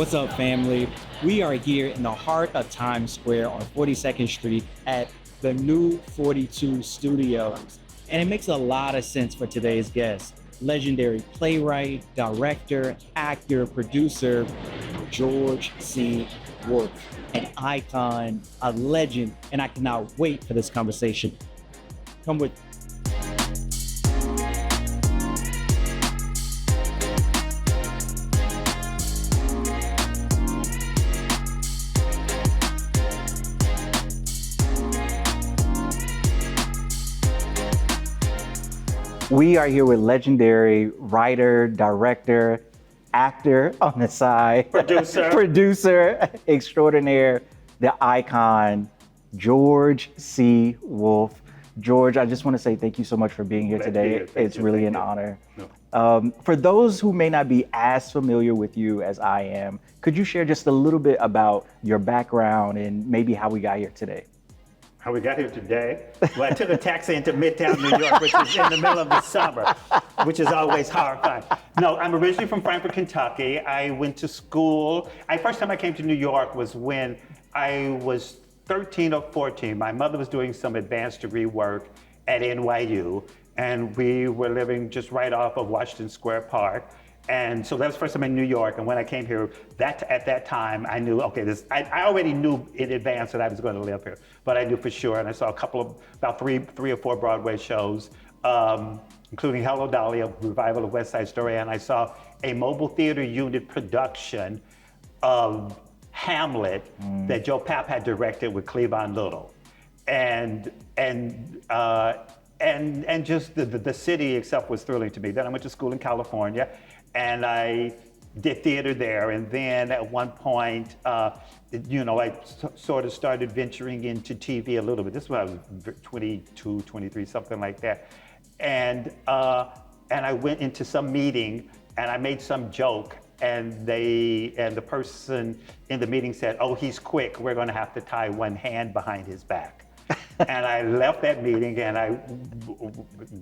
What's up, family? We are here in the heart of Times Square on 42nd Street at the new 42 Studios. And it makes a lot of sense for today's guest, legendary playwright, director, actor, producer, George C. Wolfe, an icon, a legend, and I cannot wait for this conversation. Come with me. We are here with legendary writer, director, actor on the side, producer extraordinaire, the icon, George C. Wolfe. George, I just want to say thank you so much for being here today. It's really an honor. For those who may not be as familiar with you as I am, could you share just a little bit about your background and maybe how we got here today? How we got here today? Well, I took a taxi into Midtown New York, which is in the middle of the summer, which is always horrifying. No, I'm originally from Frankfort, Kentucky. I went to school. First time I came to New York was when I was 13 or 14. My mother was doing some advanced degree work at NYU, and we were living just right off of Washington Square Park. And so that was the first time in New York. And when I came here, at that time, I knew, okay, I already knew in advance that I was going to live here, but I knew for sure. And I saw about three or four Broadway shows, including Hello Dolly, a revival of West Side Story. And I saw a mobile theater unit production of Hamlet that Joe Papp had directed with Cleavon Little. And just the city itself was thrilling to me. Then I went to school in California, and I did theater there. And then at one point, I sort of started venturing into TV a little bit. This was when I was 22, 23, something like that. And I went into some meeting, and I made some joke, and the person in the meeting said, "Oh, he's quick. We're going to have to tie one hand behind his back." And I left that meeting, and I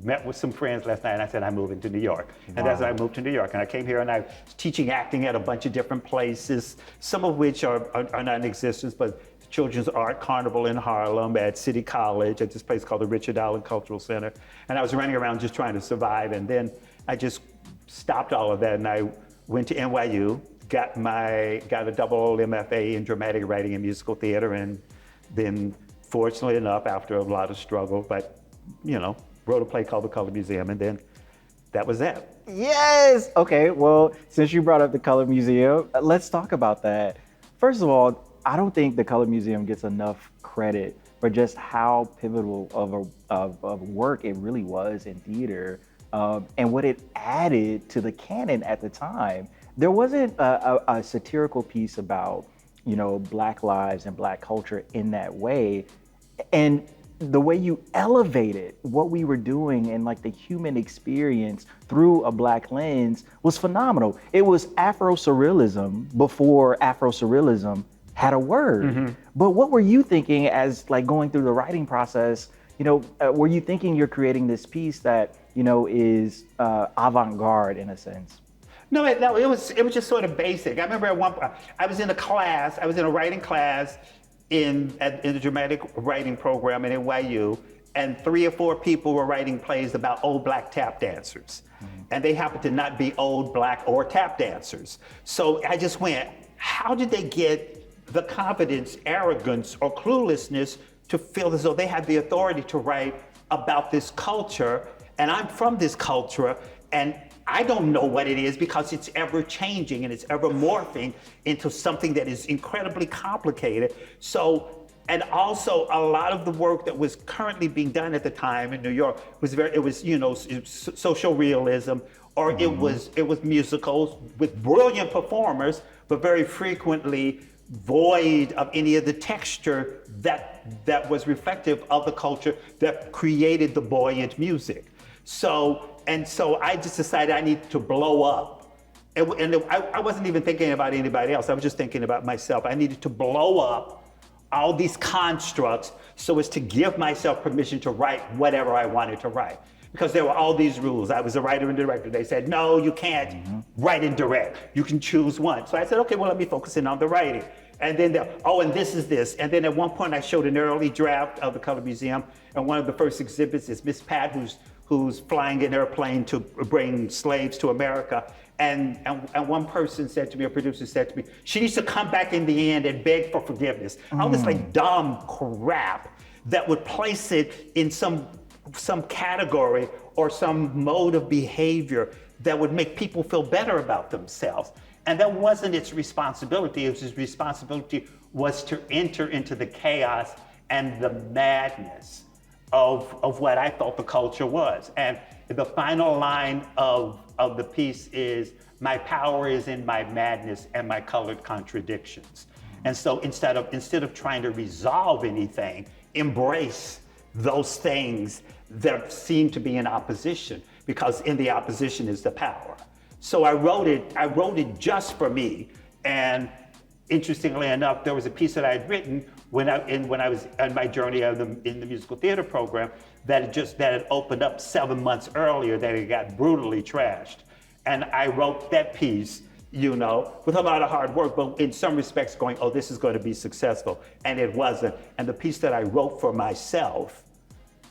met with some friends last night, and I said, I'm moving to New York. And that's when I moved to New York. And I came here, and I was teaching acting at a bunch of different places, some of which are not in existence, but Children's Art Carnival in Harlem, at City College, at this place called the Richard Allen Cultural Center. And I was running around just trying to survive. And then I just stopped all of that, and I went to NYU, got a double MFA in dramatic writing and musical theater, and then fortunately enough, after a lot of struggle, but wrote a play called The Color Museum, and then that was that. Yes! Okay, well, since you brought up the Color Museum, let's talk about that. First of all, I don't think the Color Museum gets enough credit for just how pivotal of work it really was in theater, and what it added to the canon at the time. There wasn't a satirical piece about Black lives and Black culture in that way. And the way you elevated what we were doing and like the human experience through a Black lens was phenomenal. It was Afro-surrealism before Afro-surrealism had a word. Mm-hmm. But what were you thinking as like going through the writing process? Were you thinking you're creating this piece that, is avant-garde in a sense? No, it was just sort of basic. I remember at one point, I was in a writing class in the dramatic writing program at NYU, and 3 or 4 people were writing plays about old Black tap dancers. Mm-hmm. And they happened to not be old Black or tap dancers. So I just went, how did they get the confidence, arrogance, or cluelessness to feel as though they had the authority to write about this culture? And I'm from this culture, and I don't know what it is because it's ever changing and it's ever morphing into something that is incredibly complicated. So, and also a lot of the work that was currently being done at the time in New York was social realism, or mm-hmm. it was musicals with brilliant performers, but very frequently void of any of the texture that was reflective of the culture that created the buoyant music. So I just decided I needed to blow up. And I wasn't even thinking about anybody else. I was just thinking about myself. I needed to blow up all these constructs so as to give myself permission to write whatever I wanted to write. because there were all these rules. I was a writer and director. They said, no, you can't write and direct. You can choose one. So I said, okay, well, let me focus in on the writing. And then, and this is this. And then at one point I showed an early draft of the Color Museum, and one of the first exhibits is Miss Pat, who's flying an airplane to bring slaves to America. And one person said to me, a producer said to me, she needs to come back in the end and beg for forgiveness. All this like dumb crap that would place it in some category or some mode of behavior that would make people feel better about themselves. And that wasn't its responsibility. Its responsibility was to enter into the chaos and the madness of what I thought the culture was. And the final line of the piece is, my power is in my madness and my colored contradictions. And so instead of trying to resolve anything, embrace those things that seem to be in opposition, because in the opposition is the power. So I wrote it just for me. And interestingly enough, there was a piece that I had written when I was on my journey in the musical theater program that had opened up 7 months earlier, that it got brutally trashed. And I wrote that piece, with a lot of hard work, but in some respects going, oh, this is going to be successful. And it wasn't. And the piece that I wrote for myself,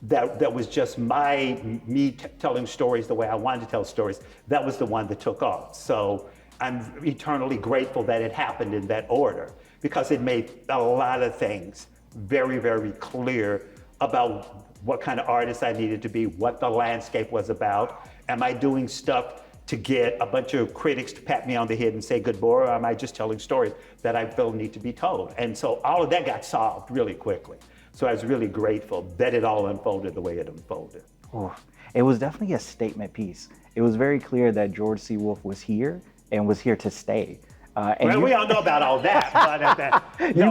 that was just me telling stories the way I wanted to tell stories, that was the one that took off. So I'm eternally grateful that it happened in that order, because it made a lot of things very, very clear about what kind of artist I needed to be, what the landscape was about. Am I doing stuff to get a bunch of critics to pat me on the head and say good boy, or am I just telling stories that I feel need to be told? And so all of that got solved really quickly. So I was really grateful that it all unfolded the way it unfolded. Oh, it was definitely a statement piece. It was very clear that George C. Wolfe was here and was here to stay. Well, we all know about all that. But there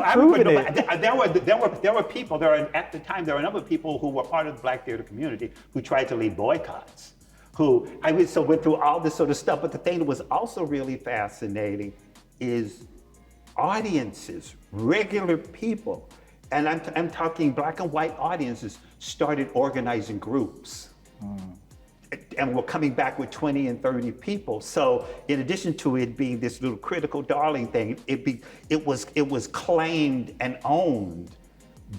were people. At the time, there were a number of people who were part of the Black theater community who tried to lead boycotts. I went through all this sort of stuff. But the thing that was also really fascinating is audiences, regular people, and I'm talking Black and white audiences, started organizing groups. And we're coming back with 20 and 30 people. So in addition to it being this little critical darling thing, it was claimed and owned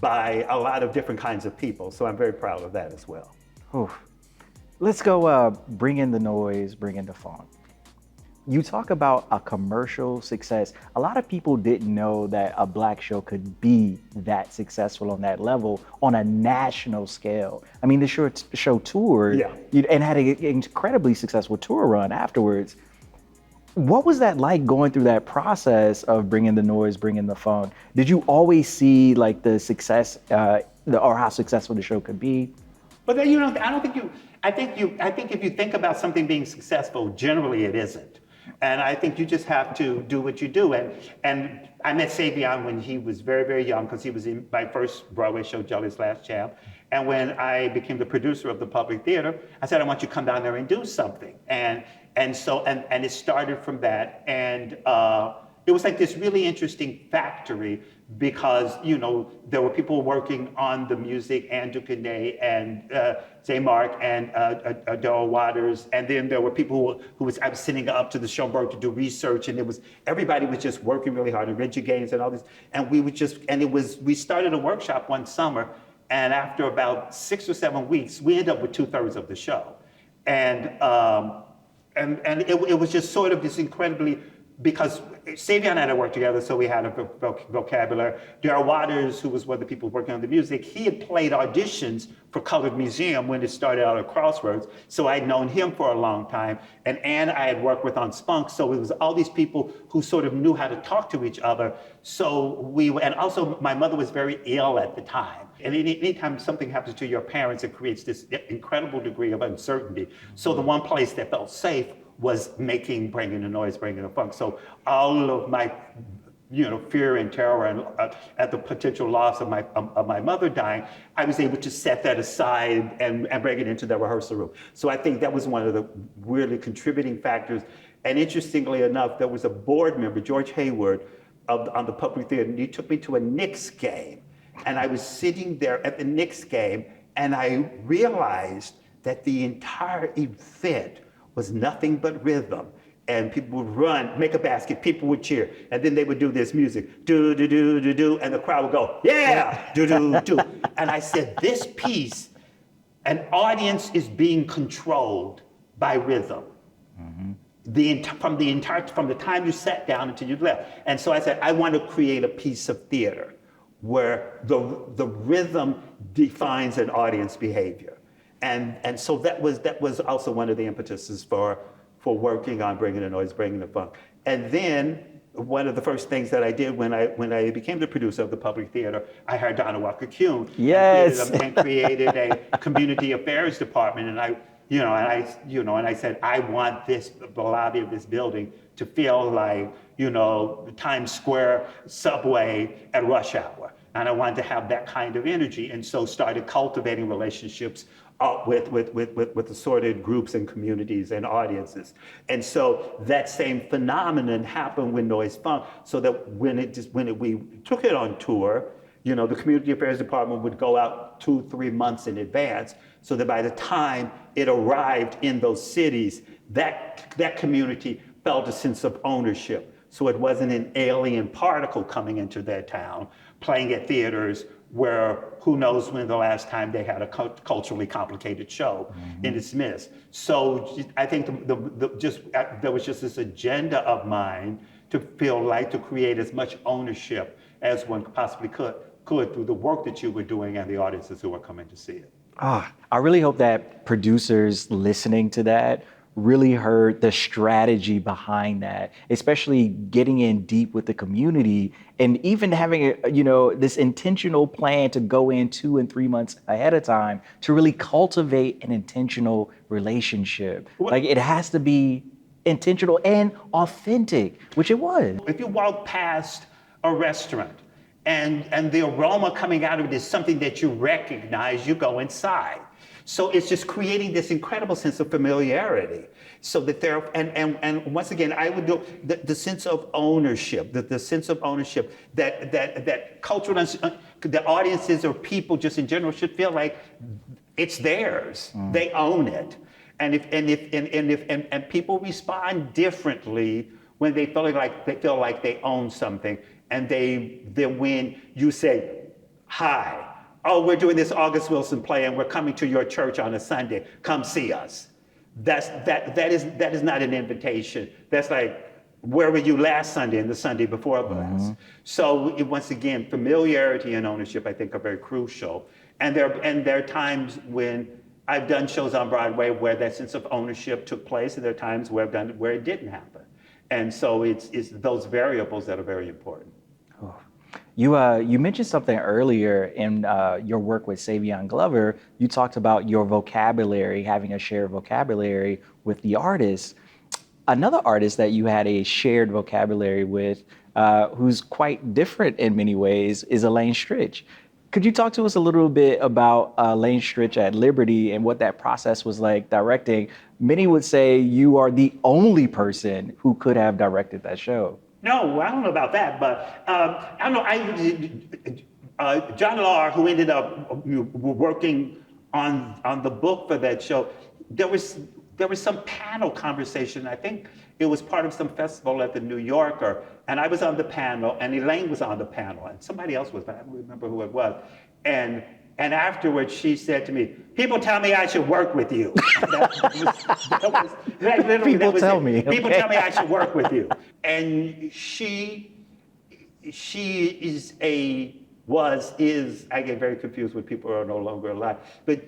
by a lot of different kinds of people. So I'm very proud of that as well. Oof. Let's go bring in the noise, bring in the funk. You talk about a commercial success. A lot of people didn't know that a Black show could be that successful on that level on a national scale. I mean, the show toured and had an incredibly successful tour run afterwards. What was that like, going through that process of bringing the noise, bringing the funk? Did you always see like the success or how successful the show could be? But then, I think if you think about something being successful, generally it isn't. And I think you just have to do what you do. And I met Savion when he was very, very young, because he was in my first Broadway show, Jelly's Last Champ. And when I became the producer of the Public Theater, I said, I want you to come down there and do something. And it started from that. And it was like this really interesting factory, because there were people working on the music, Andrew Kane and Zay Mark and Darryl Waters, and then there were people I was sitting up to the Schoenberg to do research, and everybody was just working really hard, and Reggie Gaines and all this, and we started a workshop one summer, and after about 6 or 7 weeks, we ended up with 2/3 of the show, and it was just sort of this incredibly, because Savion and I worked together, so we had a vocabulary. Darryl Waters, who was one of the people working on the music, he had played auditions for Colored Museum when it started out at Crossroads, so I'd known him for a long time. And Ann I had worked with on Spunk, so it was all these people who sort of knew how to talk to each other. And also my mother was very ill at the time. And anytime something happens to your parents, it creates this incredible degree of uncertainty. So the one place that felt safe was bringing the noise, bringing the funk. So all of my, fear and terror and at the potential loss of my mother dying, I was able to set that aside and bring it into the rehearsal room. So I think that was one of the really contributing factors. And interestingly enough, there was a board member, George Hayward, on the Public Theater, and he took me to a Knicks game. And I was sitting there at the Knicks game, and I realized that the entire event was nothing but rhythm. And people would run, make a basket, people would cheer. And then they would do this music, do, do, do, do, do, and the crowd would go, yeah, do, do, do. And I said, this piece, an audience is being controlled by rhythm. From the time you sat down until you left. And so I said, I want to create a piece of theater where the rhythm defines an audience behavior. And so that was also one of the impetuses for working on Bringing the Noise, Bringing the Funk. And then one of the first things that I did when I became the producer of the Public Theater, I hired Donna Walker-Kuhn. Yes. And created a community affairs department. And I said, I want the lobby of this building to feel like, the Times Square subway at rush hour. And I wanted to have that kind of energy. And so started cultivating relationships with assorted groups and communities and audiences. And so that same phenomenon happened with Noise Funk, so that when we took it on tour, the community affairs department would go out 2-3 months in advance, so that by the time it arrived in those cities, that community felt a sense of ownership. So it wasn't an alien particle coming into their town, playing at theaters where who knows when the last time they had a culturally complicated show in its midst. So I think there was just this agenda of mine to create as much ownership as one possibly could through the work that you were doing and the audiences who were coming to see it. I really hope that producers listening to that really heard the strategy behind that, especially getting in deep with the community and even having this intentional plan to go in 2 and 3 months ahead of time to really cultivate an intentional relationship. Like, it has to be intentional and authentic, which it was. If you walk past a restaurant and the aroma coming out of it is something that you recognize, you go inside. So it's just creating this incredible sense of familiarity. So that and once again, I would do the sense of ownership, the sense of ownership that cultural, the audiences or people just in general should feel like it's theirs. They own it. And if people respond differently when they feel like they own something, and then when you say, hi, oh, we're doing this August Wilson play and we're coming to your church on a Sunday, come see us. That is not an invitation. That's like, where were you last Sunday and the Sunday before the last? So once again, familiarity and ownership, I think, are very crucial. And there are times when I've done shows on Broadway where that sense of ownership took place, and there are times where I've done it where it didn't happen. And so it's those variables that are very important. You mentioned something earlier in your work with Savion Glover. You talked about your vocabulary, having a shared vocabulary with the artist. Another artist that you had a shared vocabulary with, who's quite different in many ways, is Elaine Stritch. Could you talk to us a little bit about Elaine Stritch at Liberty and what that process was like directing? Many would say you are the only person who could have directed that show. No, I don't know about that, but I don't know. John Lahr, who ended up working on the book for that show, there was some panel conversation. I think it was part of some festival at the New Yorker, and I was on the panel, and Elaine was on the panel, and somebody else was, but I don't remember who it was. And afterwards, she said to me, "People tell me I should work with you." People tell me. People tell me I should work with you. And she is, I get very confused when people are no longer alive, but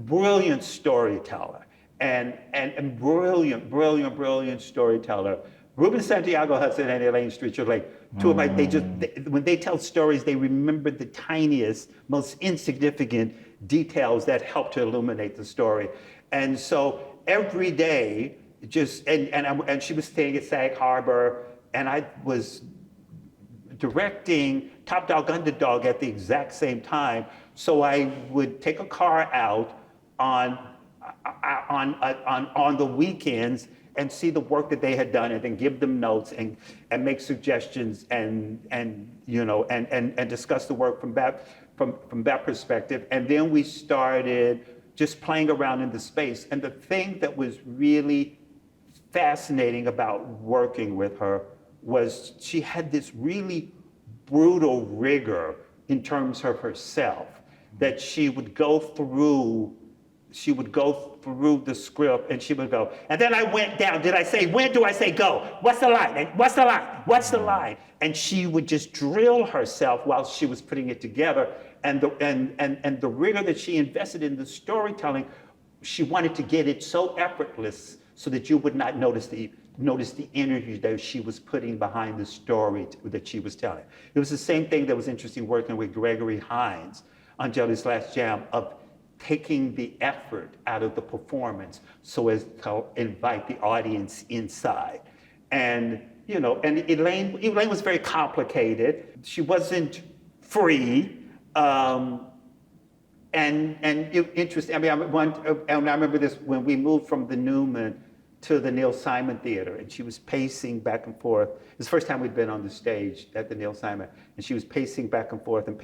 brilliant storyteller and brilliant storyteller. Ruben Santiago Hudson and Elaine Stritch are like two of my, when they tell stories, they remember the tiniest, most insignificant details that help to illuminate the story. And so every day, and she was staying at Sag Harbor, and I was directing Top Dog Underdog at the exact same time. So I would take a car out on the weekends and see the work that they had done, and then give them notes and make suggestions and discuss the work from that perspective. And then we started just playing around in the space. And the thing that was really fascinating about working with her was she had this really brutal rigor in terms of herself, that she would go through the script and she would go, and then I went down. Did I say, when do I say go? What's the line? What's the line? What's the line? And she would just drill herself while she was putting it together. And the rigor that she invested in the storytelling, she wanted to get it so effortless so that you would not notice the energy that she was putting behind the story that she was telling. It was the same thing that was interesting working with Gregory Hines on Jelly's Last Jam, of taking the effort out of the performance so as to invite the audience inside. And, you know, and Elaine was very complicated. She wasn't free. And interesting, I mean, I remember this when we moved from the Newman to the Neil Simon Theater, and she was pacing back and forth. It was the first time we'd been on the stage at the Neil Simon, and she was pacing back and forth, and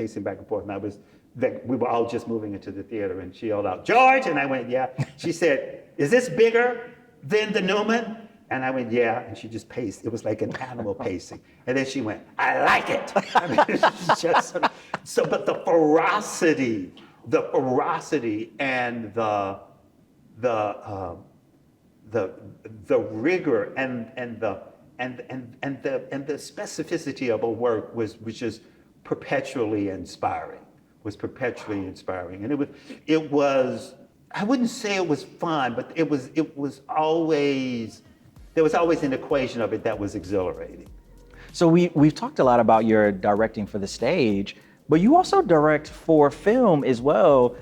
we were all just moving into the theater, and she yelled out, "George!" And I went, "Yeah." She said, "Is this bigger than the Newman?" And I went, "Yeah." And she just paced. It was like an animal pacing. And then she went, "I like it." I mean, it's just sort of, so, but the ferocity and the rigor and the specificity of her work was just perpetually inspiring. And it was, I wouldn't say it was fun, but it was always, there was always an equation of it that was exhilarating. So we've talked a lot about your directing for the stage, but you also direct for film as well.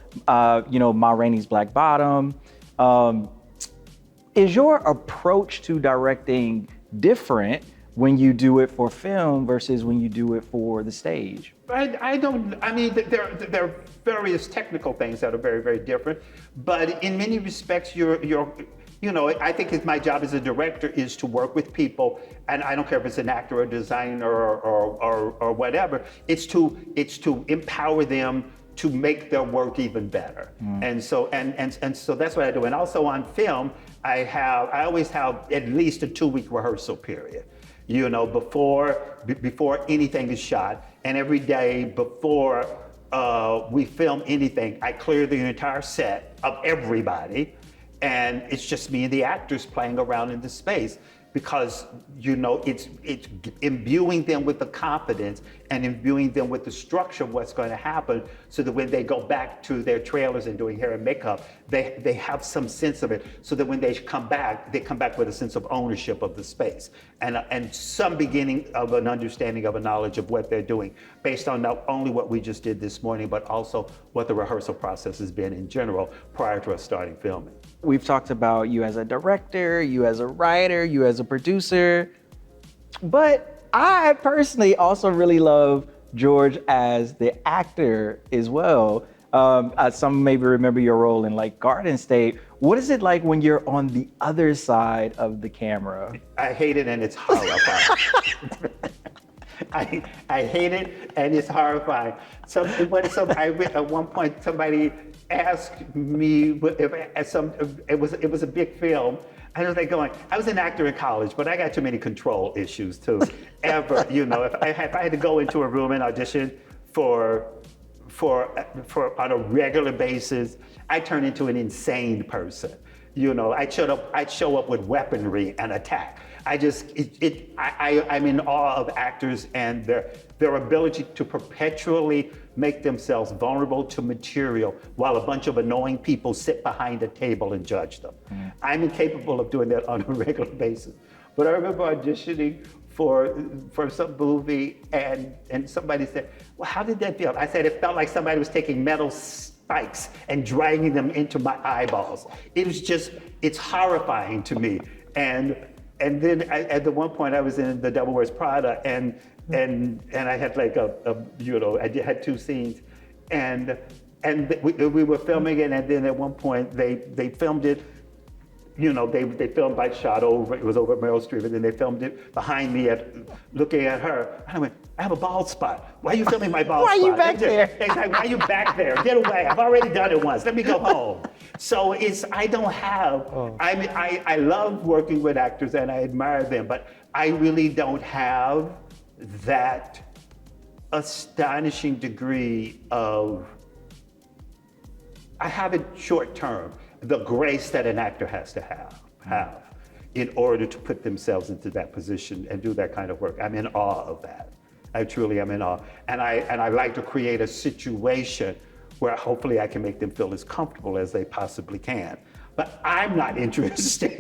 You know, Ma Rainey's Black Bottom. Is your approach to directing different when you do it for film versus when you do it for the stage? I mean, there are various technical things that are very, very different, but in many respects, I think my job as a director is to work with people, and I don't care if it's an actor or designer or whatever, it's to empower them to make their work even better. And so that's what I do. And also on film, I always have at least a 2-week rehearsal period, you know, before anything is shot. And every day before we film anything, I clear the entire set of everybody, and it's just me and the actors playing around in the space, because, you know, it's imbuing them with the confidence and imbuing them with the structure of what's going to happen, so that when they go back to their trailers and doing hair and makeup, they have some sense of it, so that when they come back with a sense of ownership of the space and some beginning of an understanding of a knowledge of what they're doing, based on not only what we just did this morning, but also what the rehearsal process has been in general prior to us starting filming. We've talked about you as a director, you as a writer, you as a producer, but I personally also really love George as the actor as well. Some maybe remember your role in like Garden State. What is it like when you're on the other side of the camera? I hate it, and it's horrifying. I hate it, and it's horrifying. At one point, somebody asked me if it was a big film. I was like I was an actor in college, but I got too many control issues to ever, you know, if I had to go into a room and audition for on a regular basis, I turn into an insane person. You know, I'd show up with weaponry and attack. I'm in awe of actors and their ability to perpetually make themselves vulnerable to material while a bunch of annoying people sit behind a table and judge them. I'm incapable of doing that on a regular basis. But I remember auditioning for some movie, and somebody said, "Well, how did that feel?" I said, "It felt like somebody was taking metal spikes and dragging them into my eyeballs." It's horrifying to me. And then at the one point I was in The Devil Wears Prada, and I had like I had 2 scenes, and we were filming it, and then at one point they filmed it. You know, they filmed by shot over. It was over Meryl Streep, and then they filmed it behind me, looking at her. And I have a bald spot. Why are you filming my bald Why spot? you back there? It's like, why are you back there? Get away. I've already done it once. Let me go home. So I don't have, I mean, I love working with actors and I admire them, but I really don't have that astonishing degree of, I have it short term, the grace that an actor has to have in order to put themselves into that position and do that kind of work. I'm in awe of that. I truly am in awe. And I like to create a situation where hopefully I can make them feel as comfortable as they possibly can. But I'm not interested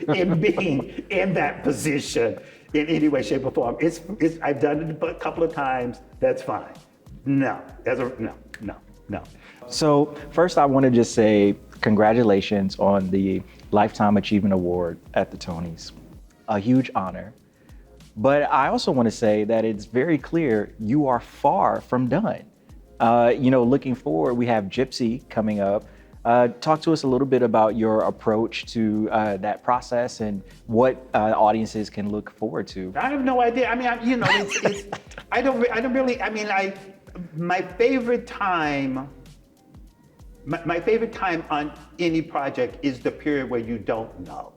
in being in that position in any way, shape, or form. I've done it a couple of times, that's fine. No. So first, I want to just say congratulations on the Lifetime Achievement Award at the Tonys. A huge honor. But I also want to say that it's very clear you are far from done. Looking forward, we have Gypsy coming up. Talk to us a little bit about your approach to that process and what audiences can look forward to. I have no idea. I mean, I don't really, I mean, my favorite time on any project is the period where you don't know.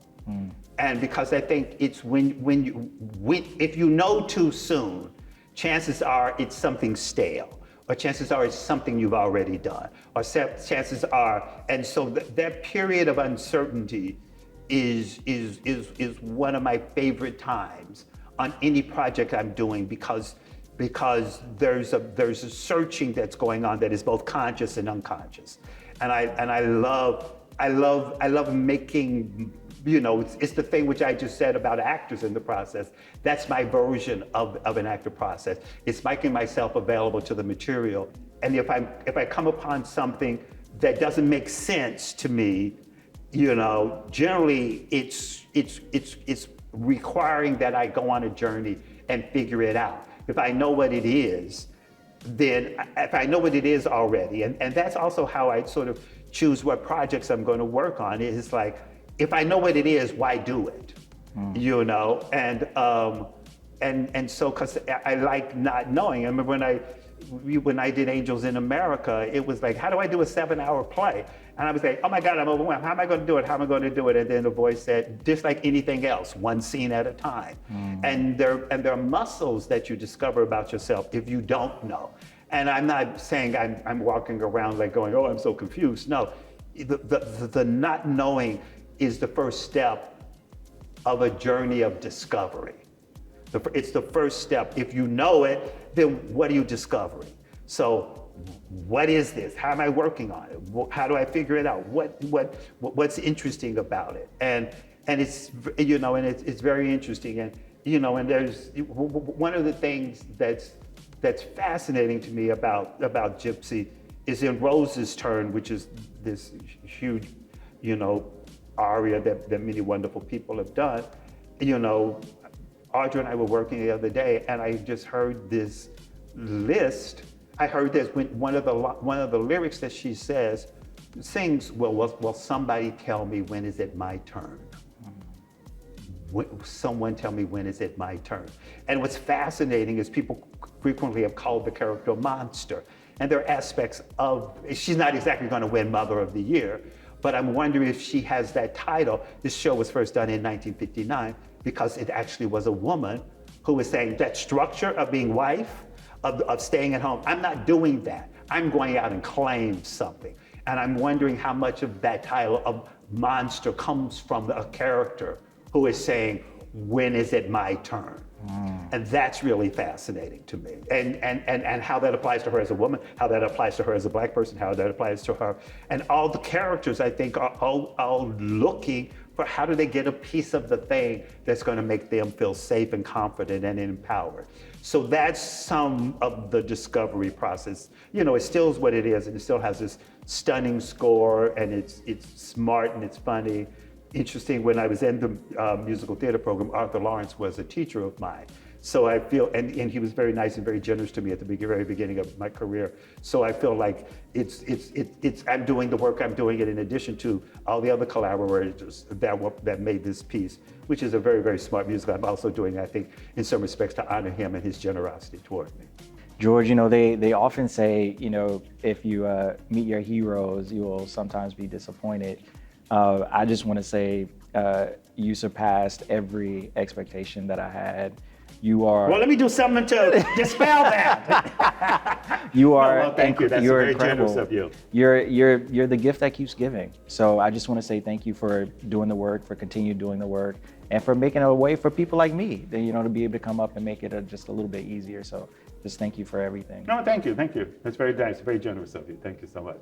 And because I think it's if you know too soon, chances are it's something stale, or chances are it's something you've already done, or chances are, and so that period of uncertainty is one of my favorite times on any project I'm doing because there's a searching that's going on that is both conscious and unconscious, and I love making, it's the thing which I just said about actors in the process. That's my version of an actor process. It's making myself available to the material, and if I come upon something that doesn't make sense to me, generally it's requiring that I go on a journey and figure it out. If I know what it is, then if I know what it is already, and that's also how I sort of choose what projects I'm going to work on. It's like, if I know what it is, why do it? And so, because I like not knowing. I remember when I did Angels in America, it was like, how do I do a 7-hour play? And I was like, oh my God, I'm overwhelmed. How am I going to do it? How am I going to do it? And then the voice said, just like anything else, one scene at a time. And there are muscles that you discover about yourself if you don't know. And I'm not saying I'm walking around like going, oh, I'm so confused. No, the not knowing is the first step of a journey of discovery. It's the first step. If you know it, then what are you discovering? So what is this? How am I working on it? How do I figure it out? What's interesting about it? And it's, it's very interesting. And, and there's one of the things that's fascinating to me about Gypsy is in Rose's Turn, which is this huge, aria that many wonderful people have done. Audra and I were working the other day, and I just heard this list. I heard this when one of the lyrics that she sings, well, somebody tell me, when is it my turn? Someone tell me, when is it my turn? And what's fascinating is people frequently have called the character a monster. And there are aspects of, she's not exactly going to win Mother of the Year, but I'm wondering if she has that title. This show was first done in 1959 because it actually was a woman who was saying that structure of being wife, of staying at home, I'm not doing that. I'm going out and claim something. And I'm wondering how much of that title of monster comes from a character who is saying, when is it my turn? And that's really fascinating to me. And how that applies to her as a woman, how that applies to her as a Black person, how that applies to her. And all the characters, I think, are all looking for how do they get a piece of the thing that's going to make them feel safe and confident and empowered. So that's some of the discovery process. It still is what it is, and it still has this stunning score, and it's smart and it's funny. Interesting, when I was in the musical theater program, Arthur Lawrence was a teacher of mine. So I feel, and he was very nice and very generous to me at the very beginning of my career. So I feel like I'm doing the work I'm doing it in addition to all the other collaborators that made this piece, which is a very, very smart musical. I'm also doing, I think, in some respects to honor him and his generosity toward me. George, you know, they often say, you know, if you meet your heroes, you will sometimes be disappointed. I just want to say you surpassed every expectation that I had. You are. Well, let me do something to dispel that. You are. Well, thank you. That's you're very incredible. generous of you. You're the gift that keeps giving. So I just want to say thank you for doing the work, for continuing doing the work, and for making a way for people like me, you know, to be able to come up and make it just a little bit easier. So just thank you for everything. No, thank you. Thank you. That's very nice. Very generous of you. Thank you so much.